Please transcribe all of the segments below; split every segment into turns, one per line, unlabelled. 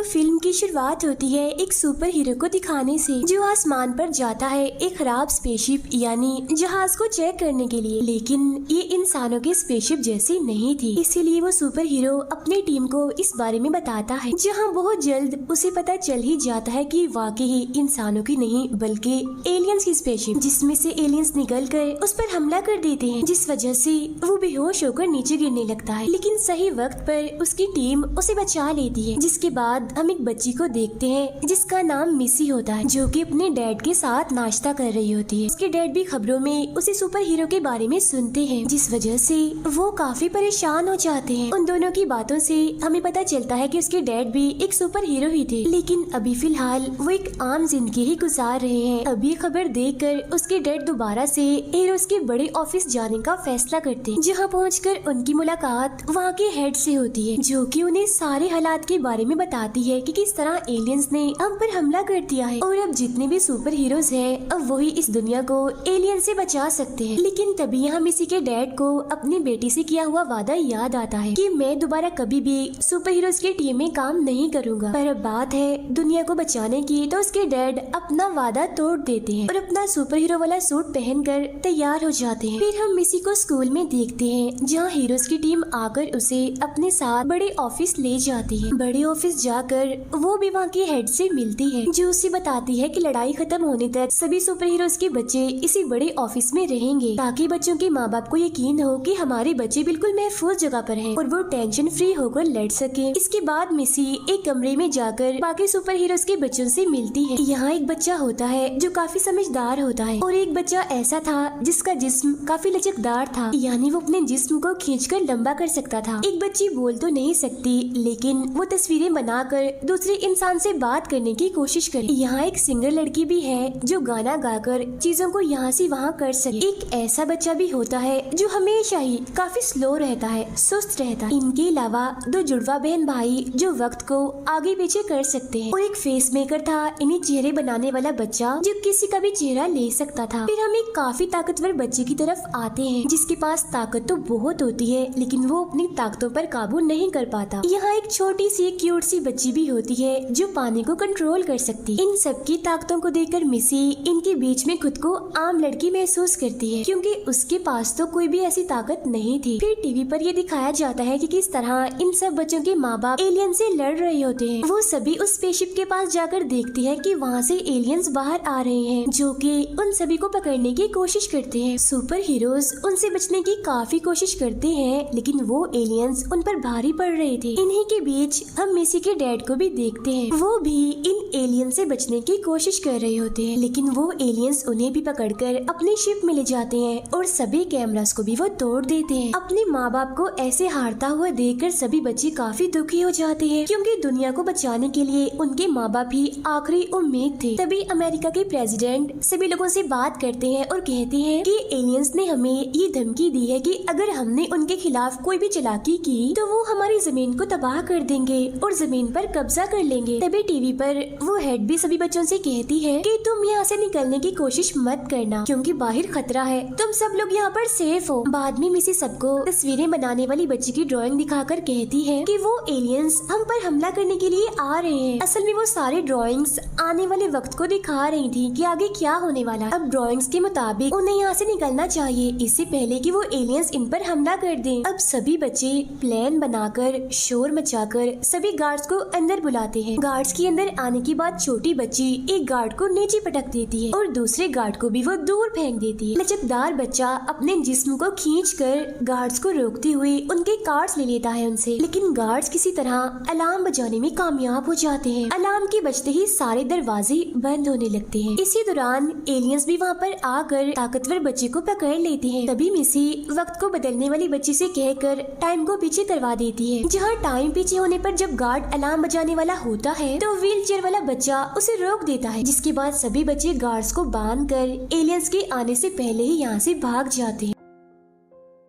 तो फिल्म की शुरुआत होती है एक सुपर हीरो को दिखाने से जो आसमान पर जाता है एक खराब स्पेसशिप यानी जहाज को चेक करने के लिए, लेकिन ये इंसानों के स्पेसशिप जैसी नहीं थी। इसीलिए वो सुपर हीरो अपनी टीम को इस बारे में बताता है, जहाँ बहुत जल्द उसे पता चल ही जाता है कि वाकई ही इंसानों की नहीं बल्कि एलियंस की स्पेसशिप, जिसमें से एलियंस निकल कर उस पर हमला कर देते हैं, जिस वजह से वो बेहोश होकर नीचे गिरने लगता है। लेकिन सही वक्त पर उसकी टीम उसे बचा लेती है। जिसके बाद हम एक बच्ची को देखते हैं जिसका नाम मिसी होता है, जो कि अपने डैड के साथ नाश्ता कर रही होती है। उसके डैड भी खबरों में उसे सुपर हीरो के बारे में सुनते हैं, जिस वजह से वो काफी परेशान हो जाते हैं। उन दोनों की बातों से हमें पता चलता है कि उसके डैड भी एक सुपर हीरो ही थे, लेकिन अभी फिलहाल वो एक आम जिंदगी ही गुजार रहे हैं। अब ये खबर देखकर उसके डैड दोबारा से हीरोज के बड़े ऑफिस जाने का फैसला करते हैं, जहाँ पहुंचकर उनकी मुलाकात वहाँ के हेड से होती है, जो कि उन्हें सारे हालात के बारे में बताती है कि किस तरह एलियंस ने हम पर हमला कर दिया है और अब जितने भी सुपर हीरोज हैं अब वही इस दुनिया को एलियन से बचा सकते हैं। लेकिन तभी यहाँ मिसी के डैड को अपनी बेटी से किया हुआ वादा याद आता है कि मैं दोबारा कभी भी सुपर हीरोज की टीम में काम नहीं करूंगा। पर अब बात है दुनिया को बचाने की, तो उसके डैड अपना वादा तोड़ देते हैं और अपना सुपर हीरो वाला सूट पहनकर तैयार हो जाते हैं। फिर हम मिसी को स्कूल में देखते हैं, जहाँ हीरोज की टीम आकर उसे अपने साथ बड़े ऑफिस ले जाती है। बड़े ऑफिस जाकर वो भी वहाँ के हेड से मिलती है, जो उसे बताती है कि लड़ाई खत्म होने तक सभी सुपर हीरोज के बच्चे इसी बड़े ऑफिस में रहेंगे, ताकि बच्चों के माँ बाप को यकीन हो कि हमारे बच्चे बिल्कुल महफूज जगह पर हैं और वो टेंशन फ्री होकर लड़ सके। इसके बाद मिसी एक कमरे में जाकर बाकी सुपर हीरोज के बच्चों से मिलती है। यहाँ एक बच्चा होता है जो काफी समझदार होता है और एक बच्चा ऐसा था जिसका जिस्म काफी लचकदार था, यानी वो अपने जिस्म को खींचकर लंबा कर सकता था। एक बच्ची बोल तो नहीं सकती, लेकिन वो तस्वीरें बनाकर दूसरे इंसान से बात करने की कोशिश करे। यहाँ एक सिंगर लड़की भी है जो गाना गाकर चीजों को यहाँ से वहाँ कर सके। एक ऐसा बच्चा भी होता है जो हमेशा ही काफी स्लो रहता है, सुस्त रहता है। इनके अलावा दो जुड़वा बहन भाई जो वक्त को आगे पीछे कर सकते हैं और एक फेस मेकर था, इन्हें चेहरे बनाने वाला बच्चा जो किसी का भी चेहरा ले सकता था। फिर हम एक काफी ताकतवर बच्चे की तरफ आते हैं, जिसके पास ताकत तो बहुत होती है लेकिन वो अपनी ताकतों पर काबू नहीं कर पाता। यहाँ एक छोटी सी क्यूट सी बच्ची भी होती है जो पानी को कंट्रोल कर सकती है। इन सबकी ताकतों को देखकर मिसी इनके बीच में खुद को आम लड़की महसूस करती है, क्योंकि उसके पास तो कोई भी ऐसी ताकत नहीं थी। फिर टीवी पर ये दिखाया जाता है कि किस तरह इन सब बच्चों के माँ बाप एलियन से लड़ रहे होते हैं। वो सभी उस स्पेसशिप के पास जाकर देखती है कि वहाँ से एलियंस बाहर आ रहे हैं, जो कि उन सभी को पकड़ने की कोशिश करते हैं। सुपर हीरोज उनसे बचने की काफी कोशिश करते हैं, लेकिन वो एलियंस उन पर भारी पड़ रहे थे। इन्हीं के बीच हम मिसी के डैड को भी देखते हैं, वो भी इन एलियन से बचने की कोशिश कर रहे होते हैं, लेकिन वो एलियंस उन्हें भी पकड़कर अपनी शिप में ले जाते हैं और सभी कैमरास को भी वो तोड़ देते हैं। अपने माँ बाप को ऐसे हारता हुआ देखकर सभी बच्चे काफी दुखी हो जाते हैं, क्योंकि दुनिया को बचाने के लिए उनके माँ बाप ही आखिरी उम्मीद थे। तभी अमेरिका के प्रेसिडेंट सभी लोगों से बात करते हैं और कहते हैं कि एलियंस ने हमें ये धमकी दी है कि अगर हमने उनके खिलाफ कोई भी चालाकी की तो वो हमारी जमीन को तबाह कर देंगे और जमीन पर कब्जा कर लेंगे। तभी टीवी पर वो हेड भी सभी बच्चों से कहती है कि तुम यहाँ से निकलने की कोशिश मत करना, क्योंकि बाहर खतरा है, तुम सब लोग यहाँ पर सेफ हो। बाद में मिसी सबको तस्वीरें बनाने वाली बच्ची की ड्राइंग दिखाकर कहती है कि वो एलियंस हम पर हमला करने के लिए आ रहे हैं। असल में वो सारे ड्राइंग्स आने वाले वक्त को दिखा रही थी कि आगे क्या होने वाला। अब ड्राइंग्स के मुताबिक उन्हें यहाँ से निकलना चाहिए इससे पहले कि वो एलियंस इन पर हमला कर दें। अब सभी बच्चे प्लान बनाकर शोर मचाकर सभी गार्ड्स को अंदर बुलाते हैं। गार्ड्स के अंदर आने के बाद छोटी बच्ची एक गार्ड को नीचे पटक देती है और दूसरे गार्ड को भी वो दूर फेंक देती है। लचकदार बच्चा अपने जिस्म को खींचकर गार्ड्स को रोकते हुए उनके कार्ड्स ले लेता है उनसे, लेकिन गार्ड्स किसी तरह अलार्म बजाने में कामयाब हो जाते हैं। अलार्म के बजते ही सारे दरवाजे बंद होने लगते हैं। इसी दौरान एलियंस भी वहाँ पर आकर ताकतवर बच्चे को पकड़ लेते हैं। तभी मिसी वक्त को बदलने वाली बच्ची से कहकर टाइम को पीछे करवा देती है। जहाँ टाइम पीछे होने पर जब गार्ड अलार्म बजाने वाला होता है तो व्हील चेयर वाला बच्चा उसे रोक देता है, जिसके बाद सभी बच्चे गार्ड्स को बांधकर एलियंस के आने से पहले ही यहाँ से भाग जाते हैं।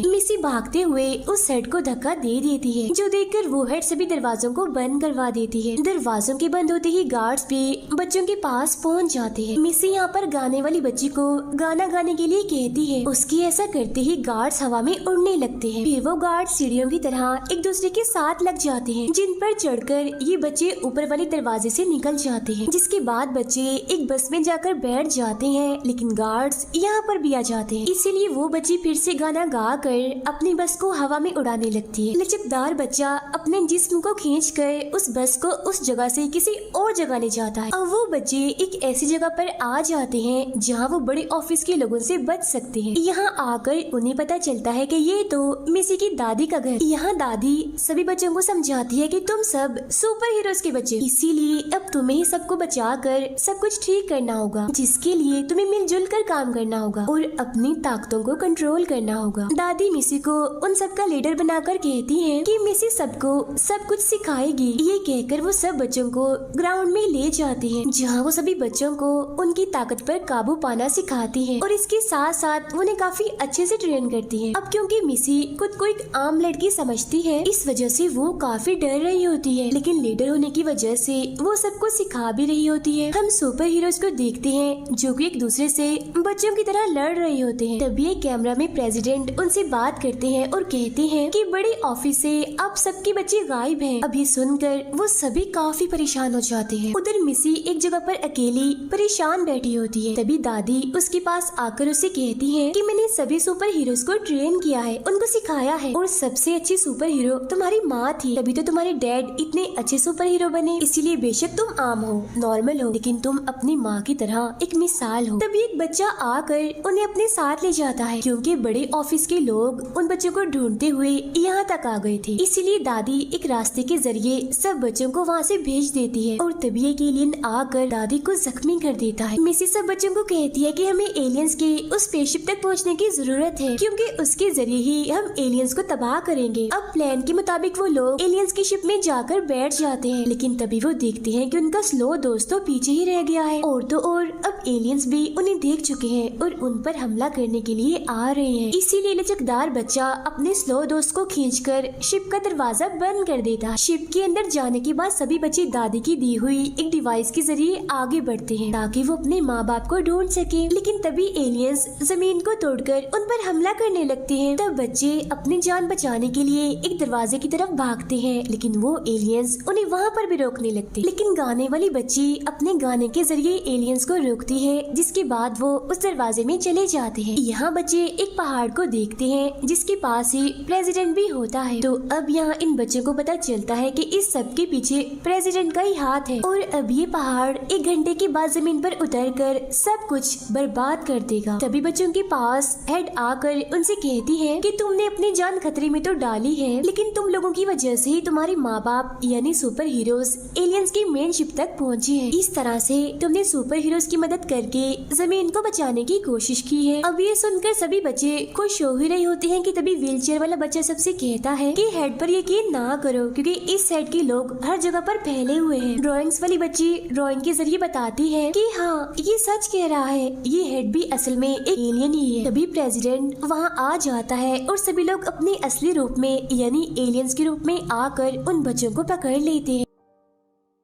मिसी भागते हुए उस हेड को धक्का दे देती है, जो देखकर वो हेड सभी दरवाजों को बंद करवा देती है। दरवाजों के बंद होते ही गार्ड्स भी बच्चों के पास पहुंच जाते हैं। मिसी यहाँ पर गाने वाली बच्ची को गाना गाने के लिए कहती है। उसकी ऐसा करते ही गार्ड्स हवा में उड़ने लगते हैं। फिर वो गार्ड सीढ़ियों की तरह एक दूसरे के साथ लग जाते हैं, जिन पर चढ़कर ये बच्चे ऊपर वाले दरवाजे से निकल जाते हैं। जिसके बाद बच्चे एक बस में जाकर बैठ जाते हैं, लेकिन गार्ड्स यहाँ पर भी आ जाते हैं। इसीलिए वो बच्ची फिर से गाना गा कर अपनी बस को हवा में उड़ाने लगती है। लचकदार बच्चा अपने जिस्म को खींचकर उस बस को उस जगह से किसी और जगह ले जाता है। अब वो बच्चे एक ऐसी जगह पर आ जाते हैं जहाँ वो बड़े ऑफिस के लोगों से बच सकते हैं। यहाँ आकर उन्हें पता चलता है कि ये तो मिसी की दादी का घर। यहाँ दादी सभी बच्चों को समझाती है कि तुम सब सुपर हीरोज के बच्चे, इसीलिए अब तुम्हें ही सबको बचा कर सब कुछ ठीक करना होगा, जिसके लिए तुम्हें मिलजुल कर काम करना होगा और अपनी ताकतों को कंट्रोल करना होगा। दादी मिसी को उन सब का लीडर बनाकर कहती है कि मिसी सबको सब कुछ सिखाएगी। ये कहकर वो सब बच्चों को ग्राउंड में ले जाती है, जहाँ वो सभी बच्चों को उनकी ताकत पर काबू पाना सिखाती है और इसके साथ साथ उन्हें काफी अच्छे से ट्रेन करती है। अब क्योंकि मिसी खुद को एक आम लड़की समझती है, इस वजह से वो काफी डर रही होती है, लेकिन लीडर होने की वजह से वो सबको सिखा भी रही होती है। हम सुपर हीरोज को देखते हैं जो कि एक दूसरे से बच्चों की तरह लड़ रहे होते हैं। तभी एक कैमरा में प्रेसिडेंट उनसे बात करते हैं और कहते हैं कि बड़े ऑफिस से अब सबके बच्चे गायब हैं। अब ये सुनकर वो सभी काफी परेशान हो जाते हैं। उधर मिसी एक जगह पर अकेली परेशान बैठी होती है। तभी दादी उसके पास आकर उसे कहती है कि मैंने सभी सुपर हीरोज को ट्रेन किया है, उनको सिखाया है और सबसे अच्छी सुपर हीरो तुम्हारी माँ थी, तभी तो तुम्हारे डैड इतने अच्छे सुपर हीरो बने। इसीलिए बेशक तुम आम हो, नॉर्मल हो, लेकिन तुम अपनी माँ की तरह एक मिसाल हो। तभी एक बच्चा आकर उन्हें अपने साथ ले जाता है, क्योंकि बड़े ऑफिस के लोग उन बच्चों को ढूंढते हुए यहाँ तक आ गए थे। इसीलिए दादी एक रास्ते के जरिए सब बच्चों को वहाँ से भेज देती है और तभी एक एलियन आकर दादी को जख्मी कर देता है। मिसी सब बच्चों को कहती है कि हमें एलियंस के उस स्पेसशिप तक पहुँचने की जरूरत है, क्योंकि उसके जरिए ही हम एलियंस को तबाह करेंगे। अब प्लान के मुताबिक वो लोग एलियंस की शिप में जाकर बैठ जाते हैं, लेकिन तभी वो देखते हैं कि उनका स्लो दोस्त तो पीछे ही रह गया है। और तो और अब एलियंस भी उन्हें देख चुके हैं और उन पर हमला करने के लिए आ रहे हैं। इसीलिए लचकदार बच्चा अपने स्लो दोस्त को खींचकर शिप का दरवाजा बंद कर देता है। शिप के अंदर जाने के बाद सभी बच्चे दादी की दी हुई एक डिवाइस के जरिए आगे बढ़ते हैं ताकि वो अपने माँ बाप को ढूंढ सके। लेकिन तभी एलियंस जमीन को तोड़कर उन पर हमला करने लगते हैं। तब बच्चे अपनी जान बचाने के लिए एक दरवाजे की तरफ भागते हैं, लेकिन वो एलियंस उन्हें वहाँ पर भी रोकने लगते। लेकिन गाने वाली बच्ची अपने गाने के जरिए एलियंस को रोकती है, जिसके बाद वो उस दरवाजे में चले जाते हैं। यहाँ बच्चे एक पहाड़ को देखते हैं जिसके पास ही प्रेसिडेंट भी होता है। तो अब यहाँ इन बच्चों को पता चलता है कि इस सब के पीछे प्रेसिडेंट का ही हाथ है और अब ये पहाड़ 1 घंटे के बाद जमीन पर उतरकर सब कुछ बर्बाद कर देगा। तभी बच्चों के पास हेड आकर उनसे कहती है कि तुमने अपनी जान खतरे में तो डाली है, लेकिन तुम लोगों की वजह से ही तुम्हारे माँ बाप यानी सुपर हीरोज एलियंस की मेन शिप तक पहुँचे हैं। इस तरह से तुमने सुपर हीरोज की मदद करके जमीन को बचाने की कोशिश की है। अब ये सुनकर सभी बच्चे खुश हो ही रहे होते हैं कि तभी व्हीलचेयर वाला बच्चा सबसे कहता है कि हेड पर यकीन ना करो, क्योंकि इस हेड के लोग हर जगह पर फैले हुए हैं। ड्राइंग्स वाली बच्ची ड्राइंग के जरिए बताती है कि हाँ ये सच कह रहा है, ये हेड भी असल में एक एलियन ही है। तभी प्रेसिडेंट वहाँ आ जाता है और सभी लोग अपने असली रूप में यानी एलियंस के रूप में आकर उन बच्चों को पकड़ लेते हैं।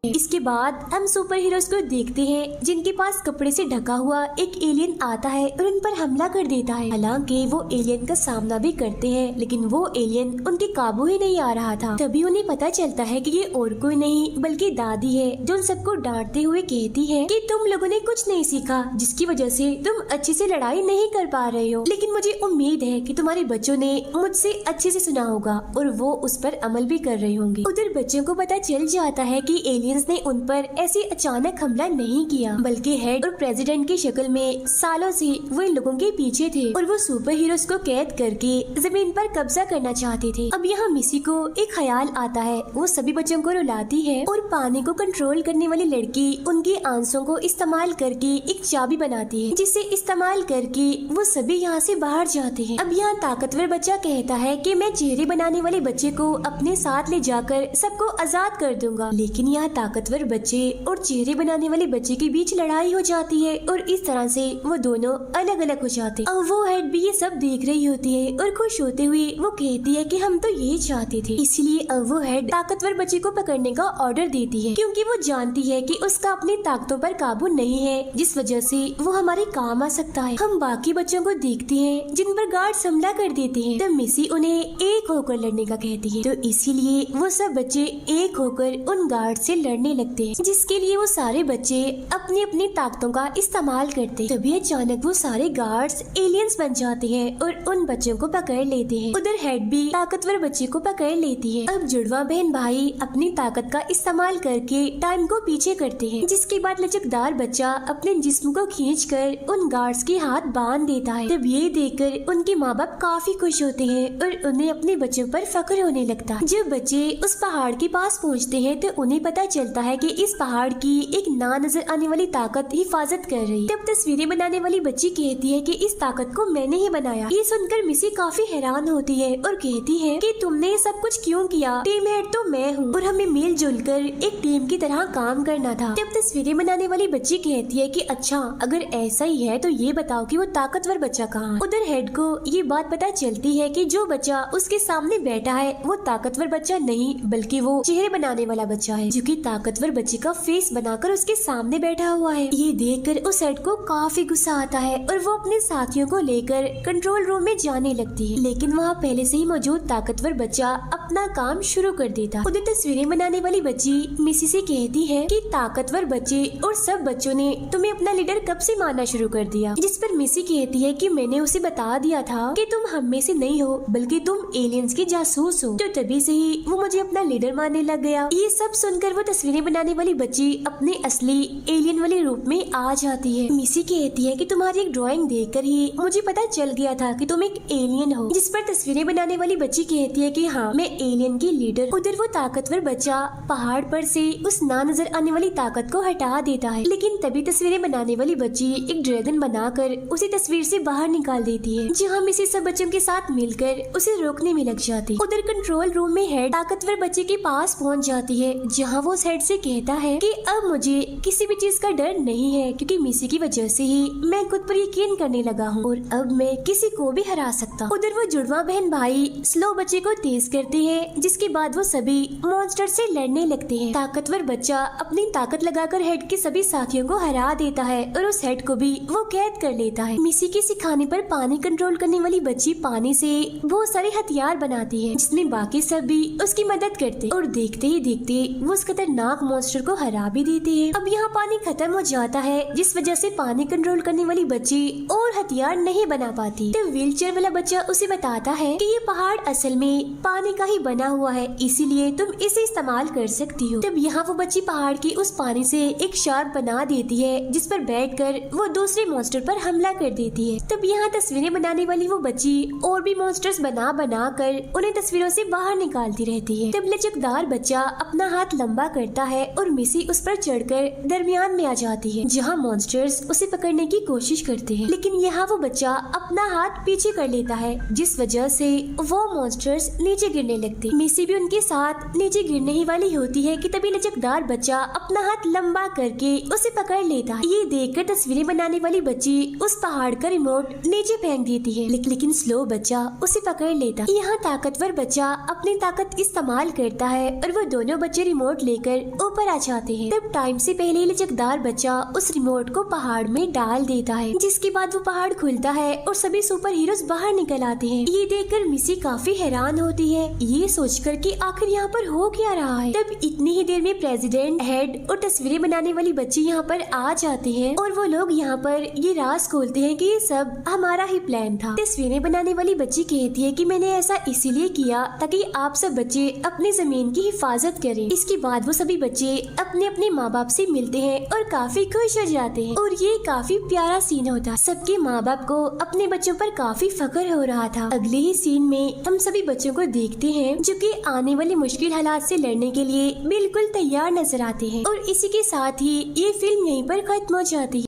इसके बाद हम सुपर हीरोज को देखते हैं जिनके पास कपड़े से ढका हुआ एक एलियन आता है और उन पर हमला कर देता है। हालांकि वो एलियन का सामना भी करते हैं, लेकिन वो एलियन उनके काबू ही नहीं आ रहा था। तभी उन्हें पता चलता है कि ये और कोई नहीं बल्कि दादी है, जो उन सबको डांटते हुए कहती है कि तुम लोगों ने कुछ नहीं सीखा, जिसकी वजह से तुम अच्छे से लड़ाई नहीं कर पा रहे हो। लेकिन मुझे उम्मीद है कि तुम्हारे बच्चों ने मुझसे अच्छे से सुना होगा और वो उस पर अमल भी कर रहे होंगे। उधर बच्चों को पता चल जाता है कि एलियंस ने उन पर ऐसे अचानक हमला नहीं किया, बल्कि हेड और प्रेसिडेंट की शक्ल में सालों से वो इन लोगों के पीछे थे और वो सुपर हीरोज को कैद करके जमीन पर कब्जा करना चाहते थे। अब यहाँ मिसी को एक ख्याल आता है, वो सभी बच्चों को रुलाती है और पानी को कंट्रोल करने वाली लड़की उनके आंसुओं को इस्तेमाल करके एक चाबी बनाती है, जिसे इस्तेमाल करके वो सभी यहाँ से बाहर जाते हैं। अब यहाँ ताकतवर बच्चा कहता है कि मैं चेहरे बनाने वाले बच्चे को अपने साथ ले जाकर सबको आजाद कर दूंगा, लेकिन यहाँ ताकतवर बच्चे और चेहरे बनाने वाले बच्चे के बीच लड़ाई हो जाती है और इस तरह से वो दोनों अलग अलग हो जाते हैं। और वो हेड भी ये सब देख रही होती है और खुश होते हुए वो कहती है कि हम तो यही चाहते थे। इसलिए अब वो हेड ताकतवर बच्चे को पकड़ने का ऑर्डर देती है, क्योंकि वो जानती है कि उसका अपनी ताकतों पर काबू नहीं है, जिस वजह से वो हमारे काम आ सकता है। हम बाकी बच्चों को देखते हैं जिन पर गार्ड्स हमला कर देते हैं, तब मिसी उन्हें एक होकर लड़ने का कहती है। तो इसीलिए वो सब बच्चे एक होकर उन गार्ड से लड़ने लगते हैं, जिसके लिए वो सारे बच्चे अपनी अपनी ताकतों का इस्तेमाल करते हैं। तभी अचानक वो सारे गार्ड्स एलियंस बन जाते हैं और उन बच्चों को पकड़ लेते हैं। उधर हेड भी ताकतवर बच्चे को पकड़ लेती है। अब जुड़वा बहन भाई अपनी ताकत का इस्तेमाल करके टाइम को पीछे करते हैं, जिसके बाद लचकदार बच्चा अपने जिस्म को खींचकर उन गार्ड्स के हाथ बांध देता है। तब ये देखकर उनके माँ बाप काफी खुश होते हैं और उन्हें अपने बच्चों पर फख्र होने लगता है। जब बच्चे उस पहाड़ के पास पहुँचते हैं तो उन्हें पता चलता है कि इस पहाड़ की एक ना नजर आने वाली ताकत हिफाजत कर रही है। तब तस्वीरें बनाने वाली बच्ची कहती है कि इस ताकत को मैंने ही बनाया। ये सुनकर मिसी काफी हैरान होती है और कहती है कि तुमने ये सब कुछ क्यों किया? टीम हेड तो मैं हूँ और हमें मिलजुल कर एक टीम की तरह काम करना था। तब तस्वीरें बनाने वाली बच्ची कहती है कि अच्छा, अगर ऐसा ही है तो ये बताओ कि वो ताकतवर बच्चा कहाँ है? उधर हेड को ये बात पता चलती है कि जो बच्चा उसके सामने बैठा है वो ताकतवर बच्चा नहीं, बल्कि वो चेहरे बनाने वाला बच्चा है, जो कि ताकतवर बच्चे का फेस बनाकर उसके सामने बैठा हुआ है। ये देखकर उस हेड को काफी गुस्सा आता है और वो अपने साथियों को लेकर कंट्रोल रूम में जाने लगती है, लेकिन वहाँ पहले से ही मौजूद ताकतवर बच्चा अपना काम शुरू कर देता। उधर तस्वीरें बनाने वाली बच्ची मिसी से कहती है कि ताकतवर बच्चे और सब बच्चों ने तुम्हें अपना लीडर कब से मानना शुरू कर दिया? जिस पर मिसी कहती है कि मैंने उसे बता दिया था कि तुम हम में से नहीं हो, बल्कि तुम एलियंस के जासूस हो, तो तभी से ही वो मुझे अपना लीडर मानने लग गया। ये सब सुनकर वो तस्वीरें बनाने वाली बच्ची अपने असली एलियन वाले रूप में आ जाती है। मिसी कहती है कि तुम्हारी एक ड्राइंग देखकर ही मुझे पता चल गया था कि तुम एक एलियन हो। जिस पर तस्वीरें बनाने वाली बच्ची कहती है कि हाँ, मैं एलियन की लीडर। उधर वो ताकतवर बच्चा पहाड़ पर से उस ना नजर आने वाली ताकत को हटा देता है, लेकिन तभी तस्वीरें बनाने वाली बच्ची एक ड्रैगन बनाकर उसे तस्वीर से बाहर निकाल देती है, जहाँ मिसी सब बच्चों के साथ मिलकर उसे रोकने में लग जाती है। उधर कंट्रोल रूम में हेड ताकतवर बच्चे के पास पहुँच जाती है, जहाँ वो उस हेड से कहता है कि अब मुझे किसी भी चीज का डर नहीं है, क्योंकि मिसी की वजह से ही मैं खुद पर यकीन करने लगा हूँ और अब मैं किसी को भी हरा सकता हूँ। उधर वो जुड़वा बहन भाई स्लो बच्चे को तेज करते हैं, जिसके बाद वो सभी मॉन्स्टर से लड़ने लगते हैं। ताकतवर बच्चा अपनी ताकत लगाकर हेड के सभी साथियों को हरा देता है और उस हेड को भी वो कैद कर लेता है। मिसी के सिखाने पर पानी कंट्रोल करने वाली बच्ची पानी से बहुत सारे हथियार बनाती है, जिसमें बाकी सब भी उसकी मदद करते और देखते ही देखते वो उस खतरनाक मॉन्स्टर को हरा भी देते हैं। अब यहाँ पानी खत्म हो जाता है, जिस वजह से पानी कंट्रोल करने वाली बच्ची और हथियार नहीं बना पाती। तो व्हीलचेयर वाला बच्चा उसे बताता है कि ये पहाड़ असल में पानी का ही बना हुआ है, इसीलिए तुम इसे इस्तेमाल कर सकती हो। तब यहाँ वो बच्ची पहाड़ की उस पानी से एक शार्क बना देती है, जिस पर बैठकर वो दूसरे मॉन्स्टर पर हमला कर देती है। तब यहाँ तस्वीरें बनाने वाली वो बच्ची और भी मॉन्स्टर्स बना कर उन्हें तस्वीरों से बाहर निकालती रहती है। तब लचकदार बच्चा अपना हाथ लंबा करता है और मिसी उस पर चढ़कर दरमियान में आ जाती है, जहाँ मॉन्स्टर्स उसे पकड़ने की कोशिश करते हैं, लेकिन यहाँ वो बच्चा अपना हाथ पीछे कर लेता है, जिस वजह से वो मॉन्स्टर्स नीचे गिरने लगते। मिसी भी उनके साथ नीचे गिरने ही वाली होती है कि तभी लचकदार बच्चा अपना हाथ लंबा करके उसे पकड़ लेता है। ये देखकर तस्वीरें बनाने वाली बच्ची उस पहाड़ का रिमोट नीचे फेंक देती है, लेकिन स्लो बच्चा उसे पकड़ लेता। यहाँ ताकतवर बच्चा अपनी ताकत इस्तेमाल करता है और वो दोनों बच्चे रिमोट लेकर ऊपर आ जाते हैं। तब टाइम से पहले लचकदार बच्चा उस रिमोट को पहाड़ में डाल देता है, जिसके बाद वो पहाड़ खुलता है और सभी सुपर हीरोज बाहर निकल आते हैं। ये देखकर मिसी काफी हैरान होती है, ये सोचकर कि आखिर यहाँ पर हो क्या रहा है। तब इतनी ही देर में प्रेसिडेंट, हेड और तस्वीरें बनाने वाली बच्ची यहाँ पर आ जाते हैं और वो लोग यहाँ पर ये राज खोलते हैं कि ये सब हमारा ही प्लान था। तस्वीरें बनाने वाली बच्ची कहती है कि मैंने ऐसा इसीलिए किया ताकि आप सब बच्चे अपनी जमीन की हिफाजत करें। इसके बाद वो सभी बच्चे अपने अपने माँ बाप से मिलते हैं और काफी खुश हो जाते हैं और ये काफी प्यारा सीन होता है। सबके माँ बाप को अपने बच्चों पर काफी फख्र हो रहा था। अगले ही सीन में हम सभी बच्चों को देखते हैं जो कि आने वाले मुश्किल हालात से लड़ने के लिए बिल्कुल तैयार नजर आते हैं और इसी के साथ ही ये फिल्म यहीं पर खत्म हो जाती है।